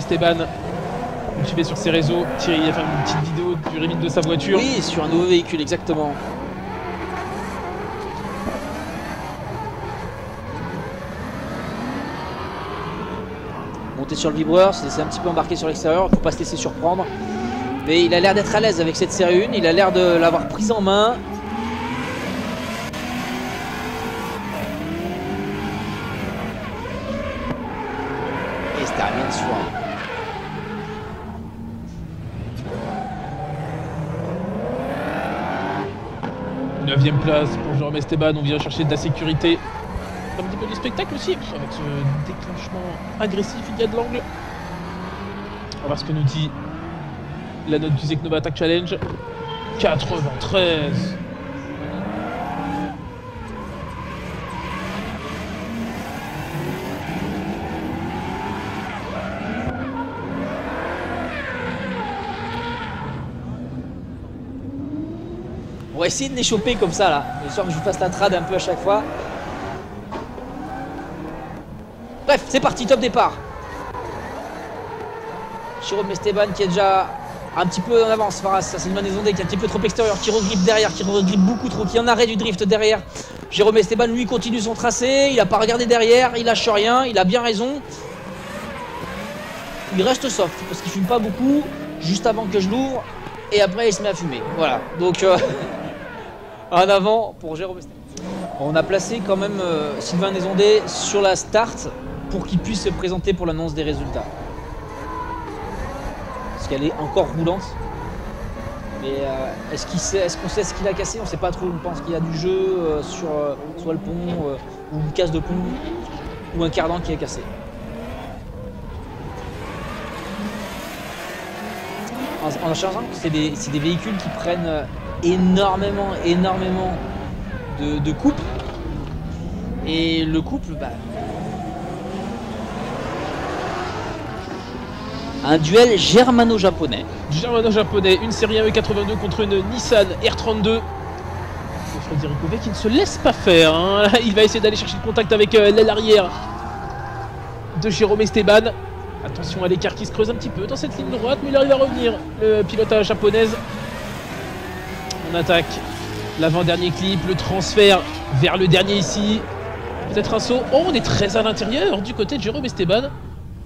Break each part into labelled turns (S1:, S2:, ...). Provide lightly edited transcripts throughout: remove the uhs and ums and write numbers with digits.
S1: Esteban. Vous le suivez sur ses réseaux. Thierry a fait une petite vidéo du reveal de sa voiture.
S2: Oui, sur un nouveau véhicule, exactement. Monter sur le vibreur, se laisser un petit peu embarquer sur l'extérieur, il ne faut pas se laisser surprendre. Mais il a l'air d'être à l'aise avec cette série 1, il a l'air de l'avoir prise en main. Et c'est terminé de soir.
S1: 9ème place pour Jérôme Esteban, on vient chercher de la sécurité. Un petit peu du spectacle aussi, avec ce déclenchement agressif, il y a de l'angle. On va voir ce que nous dit la note du Zeknova Attack Challenge. 93.
S2: On va essayer de les choper comme ça là, histoire que je vous fasse la trad un peu à chaque fois. Bref, c'est parti, top départ. Jérôme Esteban qui est déjà un petit peu en avance. Faras, ça c'est une Desondé qui est un petit peu trop extérieur, qui regrippe derrière, qui regrippe beaucoup trop, qui en arrête du drift derrière. Jérôme Esteban lui continue son tracé, il n'a pas regardé derrière, il lâche rien, il a bien raison. Il reste soft parce qu'il fume pas beaucoup, juste avant que je l'ouvre, et après il se met à fumer. Voilà, donc en avant pour Jérôme Esteban. On a placé quand même Sylvain Desondé sur la start pour qu'il puisse se présenter pour l'annonce des résultats. Parce qu'elle est encore roulante. Mais est-ce qu'on sait ce qu'il a cassé? On ne sait pas trop. On pense qu'il y a du jeu sur soit le pont ou une casse de pont ou un cardan qui est cassé. En changeant que c'est des véhicules qui prennent énormément de coupes. Et le couple, un duel germano-japonais.
S1: Germano-japonais, une série AE82 contre une Nissan R32. Frédéric Houvet qui ne se laisse pas faire. Hein. Il va essayer d'aller chercher le contact avec l'aile arrière de Jérôme Esteban. Attention à l'écart qui se creuse un petit peu dans cette ligne droite, mais il arrive à revenir. Le pilote japonaise. On attaque l'avant-dernier clip, le transfert vers le dernier ici. Peut-être un saut. Oh, on est très à l'intérieur du côté de Jérôme Esteban.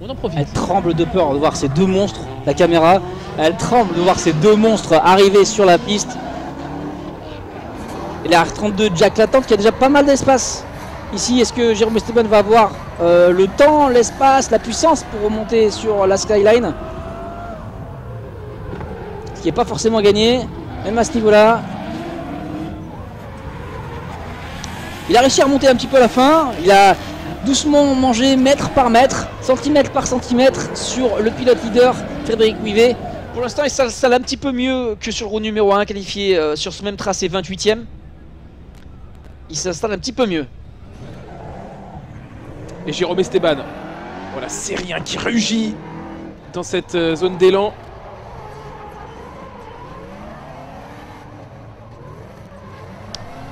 S1: On en profite.
S2: Elle tremble de peur de voir ces deux monstres, la caméra. Elle tremble de voir ces deux monstres arriver sur la piste. Et la R32 Jack Latente qui a déjà pas mal d'espace. Ici, est-ce que Jérôme Esteban va avoir le temps, l'espace, la puissance pour remonter sur la skyline? Ce qui n'est pas forcément gagné, même à ce niveau-là. Il a réussi à remonter un petit peu à la fin. Il a doucement mangé mètre par mètre, centimètre par centimètre sur le pilote leader Frédéric Houvet. Pour l'instant, il s'installe un petit peu mieux que sur le roue numéro 1, qualifié sur ce même tracé 28e. Il s'installe un petit peu mieux.
S1: Et Jérôme Esteban. Voilà, c'est rien qui rugit dans cette zone d'élan.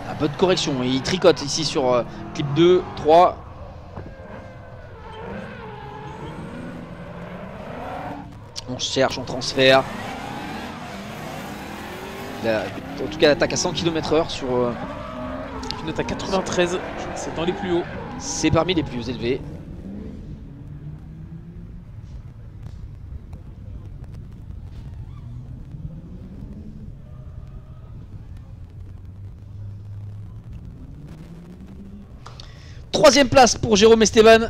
S2: Un peu de correction, il tricote ici sur clip 2, 3. On cherche, on transfère. En tout cas, l'attaque à 100 km/h sur...
S1: Une note à 93, c'est dans les plus hauts.
S2: C'est parmi les plus élevés. Troisième place pour Jérôme Esteban.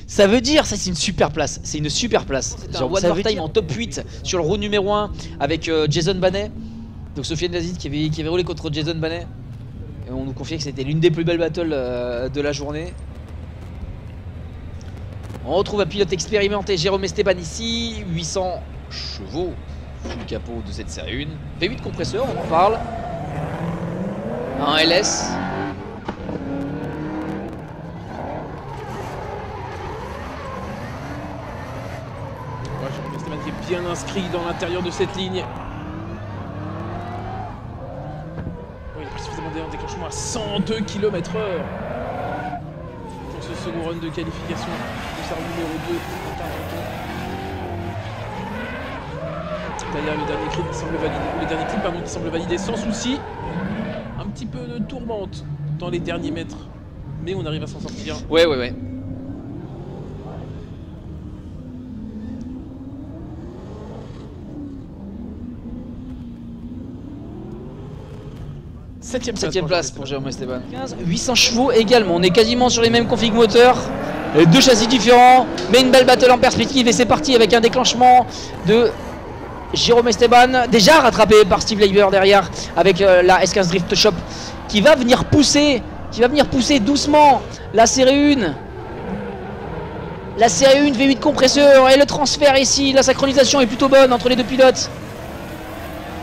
S2: Ça veut dire, ça c'est une super place. C'est une super place. C'est un one time en top 8 sur le roue numéro 1 avec Jason Banet. Donc Sofiane Lazid qui avait roulé contre Jason Banet. Et on nous confiait que c'était l'une des plus belles battles de la journée. On retrouve un pilote expérimenté, Jérôme Esteban ici. 800 chevaux sous le capot de cette série 1. V8 compresseur, on en parle. Un LS.
S1: Jérôme Esteban qui est bien inscrit dans l'intérieur de cette ligne. Un déclenchement à 102 km/h pour ce second run de qualification du serve numéro 2 en 40 ans. Derrière le dernier clip qui semble validé, qui semble validé sans souci. Un petit peu de tourmente dans les derniers mètres, mais on arrive à s'en sortir.
S2: Ouais. 7ème place pour Jérôme Esteban. 800 chevaux également, on est quasiment sur les mêmes configs moteurs. Deux châssis différents, mais une belle battle en perspective et c'est parti avec un déclenchement de Jérôme Esteban, déjà rattrapé par Steve Leiber derrière avec la S15 Drift Shop qui va venir pousser doucement la série 1. La série 1 V8 compresseur et le transfert ici, la synchronisation est plutôt bonne entre les deux pilotes.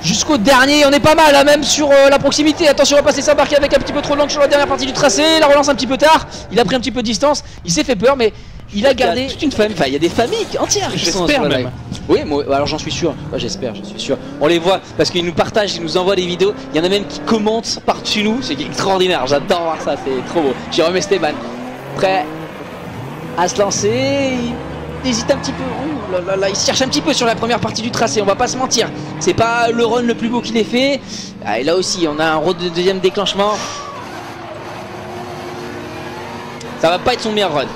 S2: Jusqu'au dernier, on est pas mal, hein, même sur la proximité. Attention, on va passer s'embarquer avec un petit peu trop de langue sur la dernière partie du tracé. La relance un petit peu tard, il a pris un petit peu de distance, il s'est fait peur, mais il a gardé toute une famille. Enfin, il y a des familles entières qui sont sur la live. Oui, moi, alors j'en suis sûr. Ouais, je suis sûr. On les voit parce qu'ils nous partagent, ils nous envoient des vidéos. Il y en a même qui commentent par-dessus nous. C'est extraordinaire. J'adore voir ça. C'est trop beau. Jérôme Esteban, prêt à se lancer. Il hésite un petit peu. Ouh là là, il se cherche un petit peu sur la première partie du tracé. On va pas se mentir. C'est pas le run le plus beau qu'il ait fait. Ah, et là aussi, on a un run de deuxième déclenchement. Ça va pas être son meilleur run.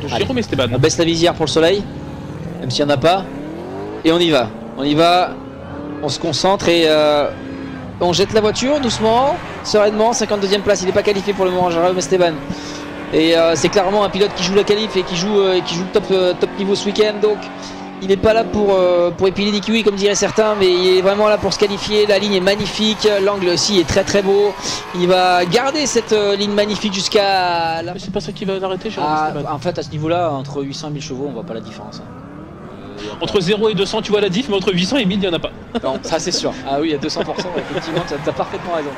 S1: Jérôme Esteban.
S2: On baisse la visière pour le soleil, même s'il n'y en a pas. Et on y va. On se concentre et on jette la voiture doucement, sereinement. 52e place, il n'est pas qualifié pour le moment, Jérôme Esteban. Et c'est clairement un pilote qui joue la qualif et qui joue le top niveau ce week-end. Donc il n'est pas là pour épiler des kiwis comme diraient certains, mais il est vraiment là pour se qualifier. La ligne est magnifique, l'angle aussi est très très beau. Il va garder cette ligne magnifique jusqu'à la...
S1: Mais c'est pas ça qui va l'arrêter, Jérôme Esteban.
S2: En fait, à ce niveau-là, entre 800 et 1000 chevaux, on voit pas la différence.
S1: Entre 0 et 200, tu vois la diff, mais entre 800 et 1000, il n'y en a pas.
S2: Non, ça c'est sûr. Ah oui, à 200%, effectivement, tu as parfaitement raison.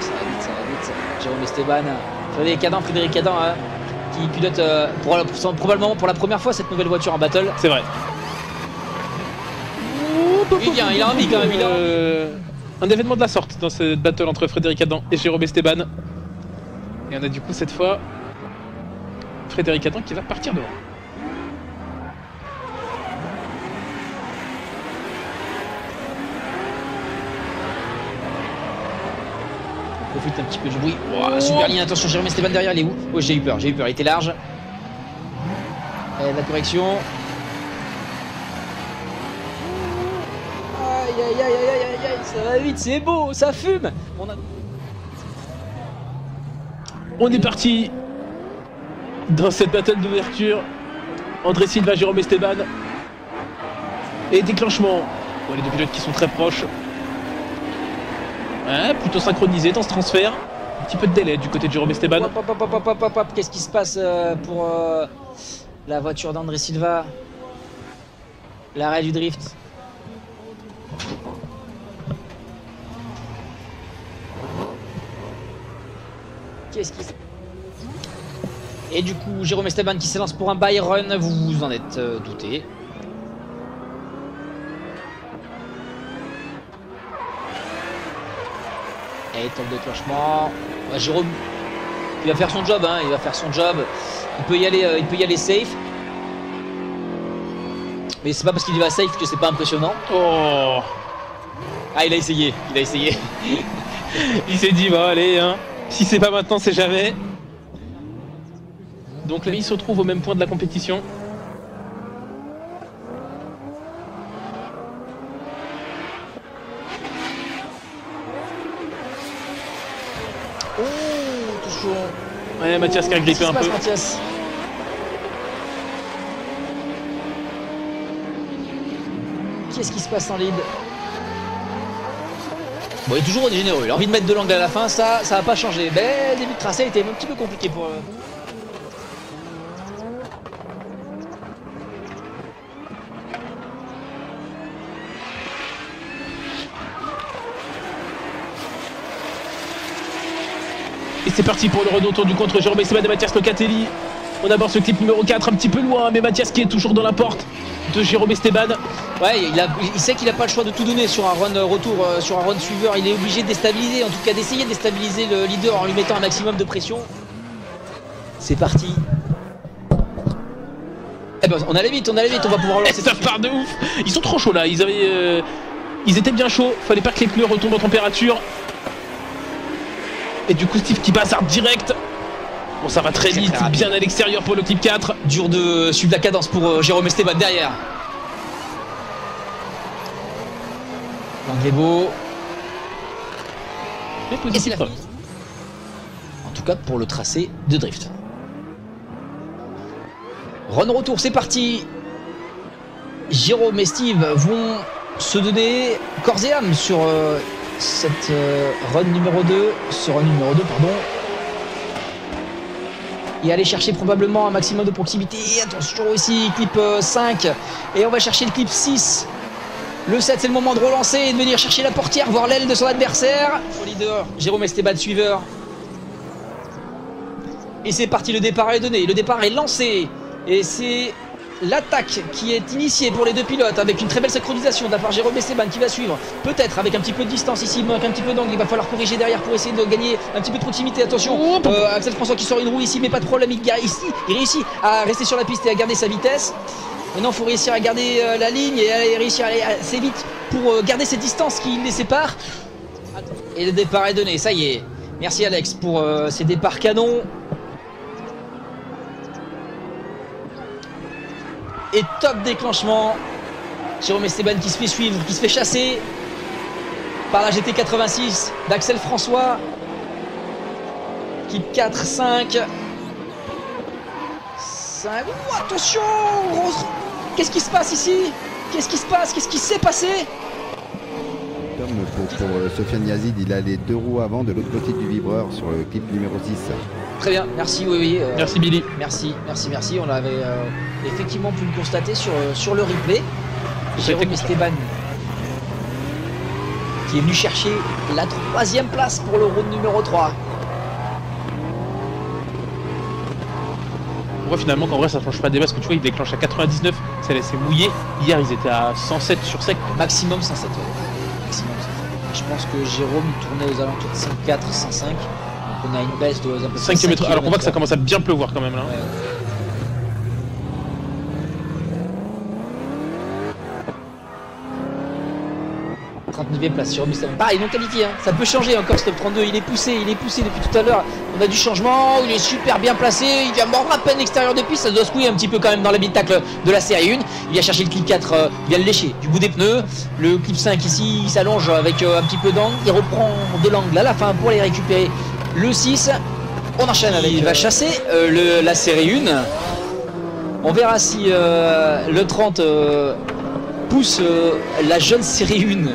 S2: Ça va vite. Jérôme Esteban, Frédéric Cadan, hein, qui pilote probablement pour la première fois cette nouvelle voiture en battle.
S1: C'est vrai.
S2: Il a envie quand même.
S1: Un événement de la sorte dans cette battle entre Frédéric Cadan et Jérôme Esteban. Et on a du coup cette fois Frédéric Cadan qui va partir devant.
S2: On profite un petit peu du bruit. Oh, super ligne, attention, Jérôme Esteban derrière, il est où? Oh, j'ai eu peur, il était large. Et la correction. Aïe, ça va vite, c'est beau, ça fume.
S1: On est parti dans cette battle d'ouverture. André Silva, Jérôme Esteban. Et déclenchement. Les deux pilotes qui sont très proches. Ouais, plutôt synchronisé dans ce transfert. Un petit peu de délai du côté de Jérôme Esteban.
S2: Qu'est-ce qui se passe pour la voiture d'André Silva? L'arrêt du drift. Qu'est-ce qui se... Et du coup, Jérôme Esteban qui s'élance pour un buy run, vous vous en êtes douté. Et top déclenchement. Ouais, Jérôme, il va faire son job, hein, Il peut y aller safe. Mais c'est pas parce qu'il y va safe que c'est pas impressionnant.
S1: Oh.
S2: Ah, il a essayé.
S1: Il s'est dit, bah allez, hein. Si c'est pas maintenant, c'est jamais. Donc là, il se retrouve au même point de la compétition.
S2: Oh, toujours.
S1: Ouais, Mathias qui a grippé un peu.
S2: Mathias. Qu'est-ce qui se passe en lead? Bon, il est toujours généreux, il a envie de mettre de l'angle à la fin, ça va pas changer. Mais le début de tracé a été un petit peu compliqué pour...
S1: Et c'est parti pour le retour du contre Jérôme Esteban et Mathias Locatelli. On aborde ce clip numéro 4 un petit peu loin, mais Mathias qui est toujours dans la porte de Jérôme Esteban.
S2: Ouais, il sait qu'il n'a pas le choix de tout donner sur un run retour, sur un run suiveur. Il est obligé de déstabiliser, en tout cas d'essayer de déstabiliser le leader en lui mettant un maximum de pression. C'est parti. Eh ben, on allait vite, on va pouvoir lancer.
S1: Ça part de ouf. Ils sont trop chauds là, ils étaient bien chauds, fallait pas que les pneus retombent en température. Et du coup Steve qui passe direct. Bon ça va très vite, bien à l'extérieur pour le clip 4.
S2: Dur de suivre la cadence pour Jérôme Esteban derrière. L'angle est beau. Et c'est la fin. En tout cas pour le tracé de drift. Run retour, c'est parti. Jérôme et Steve vont se donner corps et âme sur cette run numéro 2. Ce run numéro 2, pardon. Et aller chercher probablement un maximum de proximité. Attention ici, clip 5. Et on va chercher le clip 6. Le 7, c'est le moment de relancer et de venir chercher la portière, voir l'aile de son adversaire. Leader, Jérôme Esteban, suiveur. Et c'est parti, le départ est donné. Le départ est lancé. Et c'est l'attaque qui est initiée pour les deux pilotes avec une très belle synchronisation de la part de Jérôme Esteban qui va suivre. Peut-être avec un petit peu de distance ici, il manque un petit peu d'angle. Il va falloir corriger derrière pour essayer de gagner un petit peu de proximité. Attention, Axel François qui sort une roue ici, mais pas de problème. Il réussit à rester sur la piste et à garder sa vitesse. Maintenant, il faut réussir à garder la ligne et réussir à aller assez vite pour garder cette distance qui les sépare. Et le départ est donné, ça y est. Merci Alex pour ces départs canons. Et top déclenchement. Jérôme Esteban qui se fait suivre, qui se fait chasser par la GT86 d'Axel François. Qui 4, 5. 5. Attention! Qu'est-ce qui se passe ici? Qu'est-ce qui se passe? Qu'est-ce qui s'est passé?
S3: Pour Sofiane Yazid, il a les 2 roues avant de l'autre côté du vibreur sur le clip numéro 6.
S2: Très bien, merci, oui.
S1: Merci Billy.
S2: Merci. On l'avait effectivement pu le constater sur le replay. Jérôme Esteban qui est venu chercher la 3e place pour le round numéro 3.
S1: On voit finalement qu'en vrai ça change pas des masses, parce que tu vois il déclenche à 99, ça laissait mouiller. Hier ils étaient à 107 sur sec.
S2: Maximum 107. Maximum 107. Je pense que Jérôme tournait aux alentours de 104, 105. Donc on a une baisse de un peu
S1: 5 km. Alors qu'on voit que ça commence à bien pleuvoir quand même là.
S2: Ouais. 39e place, Jérôme Esteban. Pareil, non qualifié, hein. Ça peut changer encore ce top 32. Il est poussé depuis tout à l'heure. On a du changement, il est super bien placé. Il vient mordre à peine l'extérieur de piste. Ça doit secouer un petit peu quand même dans l'habitacle de la série 1. Il vient chercher le clip 4, il vient le lécher du bout des pneus. Le clip 5 ici, il s'allonge avec un petit peu d'angle. Il reprend de l'angle à la fin pour aller récupérer le 6. On enchaîne avec. Il va chasser la série 1. On verra si le 30 pousse la jeune série 1.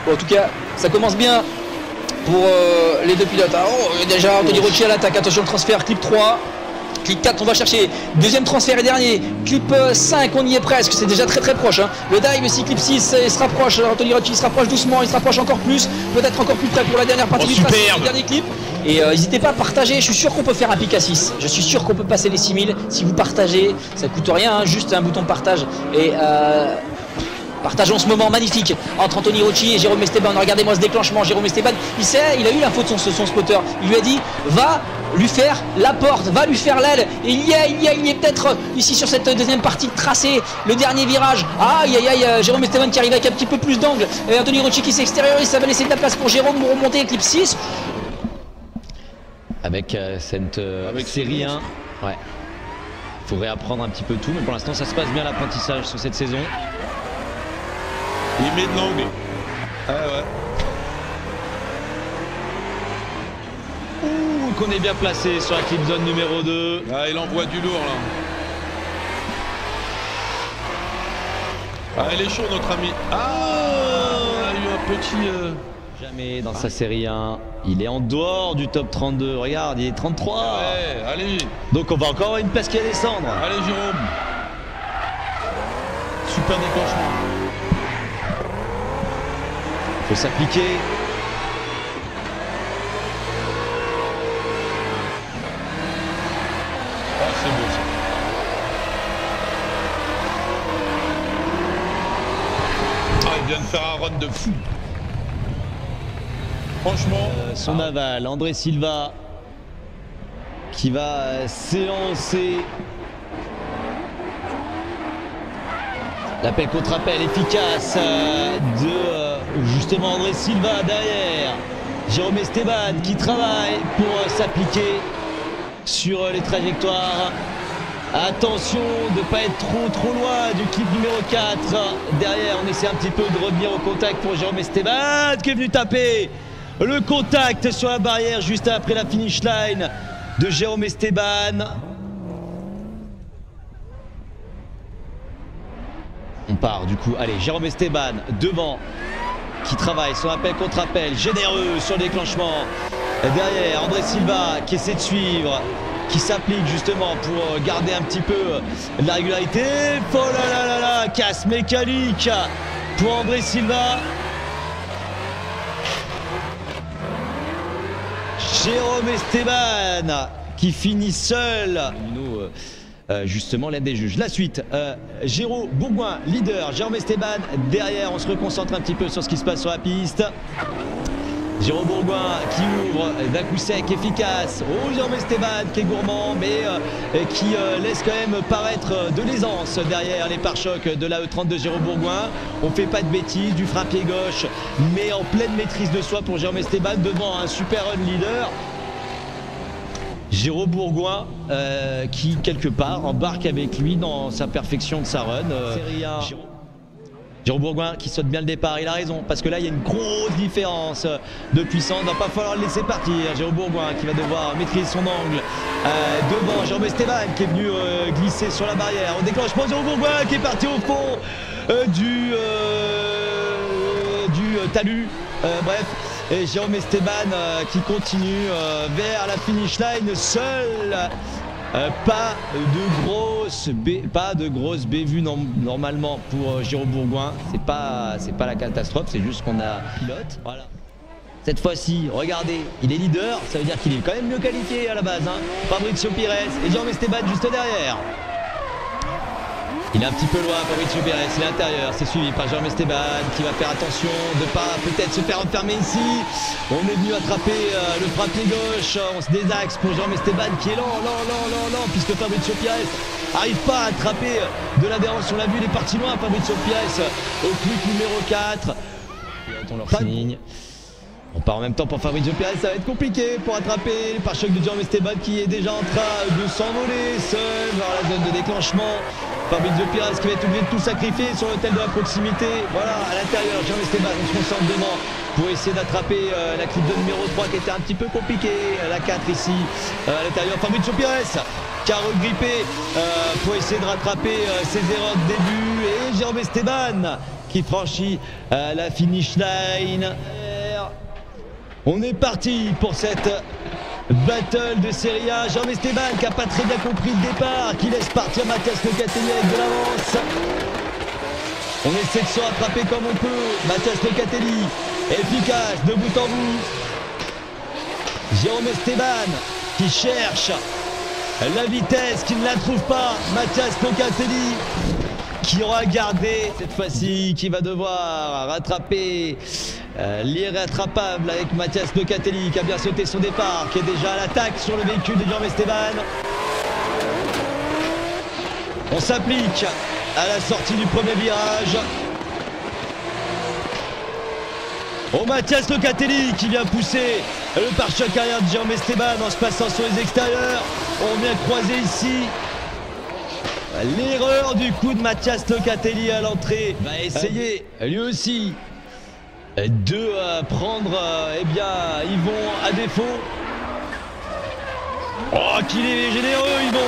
S2: Bon, en tout cas, ça commence bien pour les deux pilotes. Alors, déjà, Anthony Rocci à l'attaque. Attention, le transfert, clip 3. Clip 4, on va chercher. Deuxième transfert et dernier. Clip 5, on y est presque. C'est déjà très proche. Hein. Le dive aussi, clip 6, il se rapproche. Anthony Rocci se rapproche doucement. Il se rapproche encore plus. Peut-être encore plus près pour la dernière partie du tracé, le dernier clip. Et n'hésitez pas à partager. Je suis sûr qu'on peut faire un pic à 6. Je suis sûr qu'on peut passer les 6000. Si vous partagez, ça coûte rien. Hein, juste un bouton partage. Et partageons ce moment magnifique entre Anthony Rocci et Jérôme Esteban. Regardez-moi ce déclenchement. Jérôme Esteban, il a eu l'info de son spotter. Il lui a dit, va lui faire la porte, va lui faire l'aile. Et il y est peut-être ici sur cette deuxième partie de tracé. Le dernier virage. Aïe, Jérôme Esteban qui arrive avec un petit peu plus d'angle. Anthony Rocci qui s'extériorise. Ça va laisser de la place pour Jérôme pour remonter clip 6.
S4: Avec cette série 1, ouais. Il faut réapprendre un petit peu tout, mais pour l'instant ça se passe bien l'apprentissage sur cette saison.
S5: Il met de l'angle. Ah ouais.
S4: Ouh, qu'on est bien placé sur la clip zone numéro 2.
S5: Ah, il envoie du lourd là. Ah, il est chaud notre ami. Ah, on a eu un petit...
S4: Jamais dans sa série 1. Il est en dehors du top 32. Regarde, il est 33.
S5: Ouais, allez.
S4: Donc on va encore avoir une place qui va descendre.
S5: Allez Jérôme. Super déclenchement.
S4: Faut s'appliquer.
S5: Ah, c'est beau ça. Ah, il vient de faire un run de fou. Franchement.
S4: Son aval, André Silva qui va s'élancer L'appel contre appel efficace de justement André Silva derrière. Jérôme Esteban qui travaille pour s'appliquer sur les trajectoires. Attention de ne pas être trop loin du clip numéro 4. Derrière, on essaie un petit peu de revenir au contact pour Jérôme Esteban qui est venu taper le contact sur la barrière juste après la finish line de Jérôme Esteban. On part du coup, allez, Jérôme Esteban devant qui travaille son appel contre appel, généreux sur le déclenchement. Derrière, André Silva qui essaie de suivre, qui s'applique justement pour garder un petit peu de la régularité. Oh là là là là, casse mécanique pour André Silva. Jérôme Esteban qui finit seul. Justement l'aide des juges. La suite, Géraud Bourgoin, leader, Jérôme Esteban derrière. On se reconcentre un petit peu sur ce qui se passe sur la piste. Géraud Bourgoin qui ouvre d'un coup sec, efficace. Oh, Jérôme Esteban qui est gourmand, mais qui laisse quand même paraître de l'aisance derrière les pare-chocs de la E30 de Géraud Bourgoin. On fait pas de bêtises, du frein pied gauche, mais en pleine maîtrise de soi pour Jérôme Esteban devant un super run leader. Géraud Bourgoin qui quelque part embarque avec lui dans sa perfection de sa run. Géraud Bourgoin qui saute bien le départ, il a raison parce que là il y a une grosse différence de puissance, il ne va pas falloir le laisser partir. Géraud Bourgoin qui va devoir maîtriser son angle devant Jérôme Esteban qui est venu glisser sur la barrière. Au déclenchement, Géraud Bourgoin qui est parti au fond du talus. Bref. Et Jérôme Esteban qui continue vers la finish line seul. Pas de grosse bévue normalement pour Géraud Bourgoin. C'est pas la catastrophe, c'est juste qu'on a pilote. Voilà. Cette fois-ci, regardez, il est leader, ça veut dire qu'il est quand même mieux qualifié à la base. Hein. Fabrizio Pires et Jérôme Esteban juste derrière. Il est un petit peu loin, Fabrizio Pires, il est à l'intérieur, c'est suivi par Jérôme Esteban qui va faire attention de ne pas peut-être se faire enfermer ici. On est venu attraper le frein pied gauche, on se désaxe pour Jérôme Esteban qui est lent, puisque Fabrizio Pires n'arrive pas à attraper de l'adhérence. On l'a vu, il est parti loin, Fabrizio Pires, au clip numéro 4. On leur signe. On part en même temps pour Fabrizio Pires, ça va être compliqué pour attraper le pare-choc de Jérôme Esteban qui est déjà en train de s'envoler seul vers la zone de déclenchement. Fabrizio Pires qui va être obligé de tout sacrifier sur l'hôtel de la proximité. Voilà, à l'intérieur, Jérôme Esteban, on se concentre devant pour essayer d'attraper la clip de numéro 3 qui était un petit peu compliquée. La 4 ici, à l'intérieur, Fabrizio Pires qui a regrippé pour essayer de rattraper ses erreurs de début. Et Jérôme Esteban qui franchit la finish line. On est parti pour cette battle de Serie A. Jérôme Esteban qui n'a pas très bien compris le départ, qui laisse partir Mathias Locatelli avec de l'avance. On essaie de se rattraper comme on peut. Mathias Locatelli, efficace de bout en bout. Jérôme Esteban qui cherche la vitesse, qui ne la trouve pas. Mathias Locatelli qui aura gardé cette fois-ci, qui va devoir rattraper l'irrattrapable avec Mathias Locatelli qui a bien sauté son départ, qui est déjà à l'attaque sur le véhicule de Jérôme Esteban. On s'applique à la sortie du premier virage. Oh, Mathias Locatelli qui vient pousser le pare-choc arrière de Jérôme Esteban en se passant sur les extérieurs. On vient croiser ici. L'erreur du coup de Mathias Locatelli à l'entrée va essayer lui aussi de prendre Yvon à défaut. Oh, qu'il est généreux Yvon.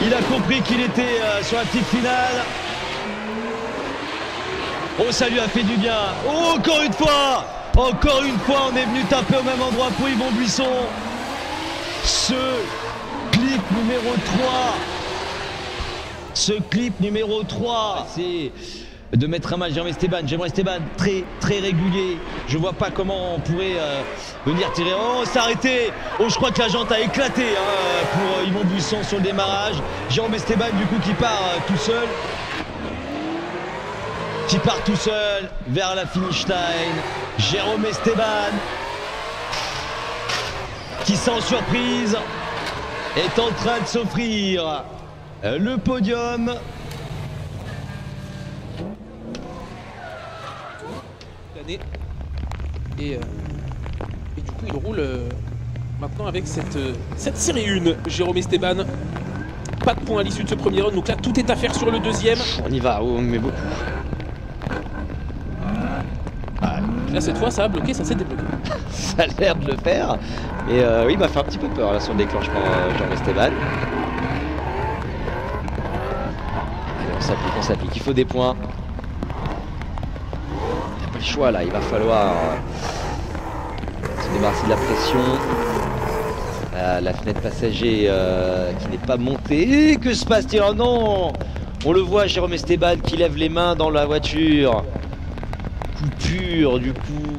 S4: Il a compris qu'il était sur la petite finale. Oh, ça lui a fait du bien. Oh, encore une fois, on est venu taper au même endroit pour Yvon Buisson. Ce clip numéro 3. Ce clip numéro 3, c'est de mettre un match Jérôme Esteban. Jérôme Esteban très régulier. Je vois pas comment on pourrait venir tirer. Oh, c'est arrêté. Oh, je crois que la jante a éclaté pour Yvon Buisson sur le démarrage. Jérôme Esteban du coup qui part tout seul. Qui part tout seul vers la finish line. Jérôme Esteban qui sans surprise est en train de s'offrir le podium.
S1: l'année. Et du coup, il roule maintenant avec cette série 1. Jérôme Esteban. Pas de points à l'issue de ce premier run. Donc là, tout est à faire sur le deuxième.
S4: On y va, on met beaucoup.
S1: Là, cette fois, ça a bloqué, ça s'est débloqué.
S4: Ça a l'air de le faire. Et oui, il m'a fait un petit peu peur là, sur le déclenchement, Jérôme Esteban. Allez, on s'applique. Il faut des points. Il n'y a pas le choix là, il va falloir se débarrasser de la pression. La fenêtre passager qui n'est pas montée. Que se passe-t-il? Oh non! On le voit, Jérôme Esteban qui lève les mains dans la voiture. Coupure du coup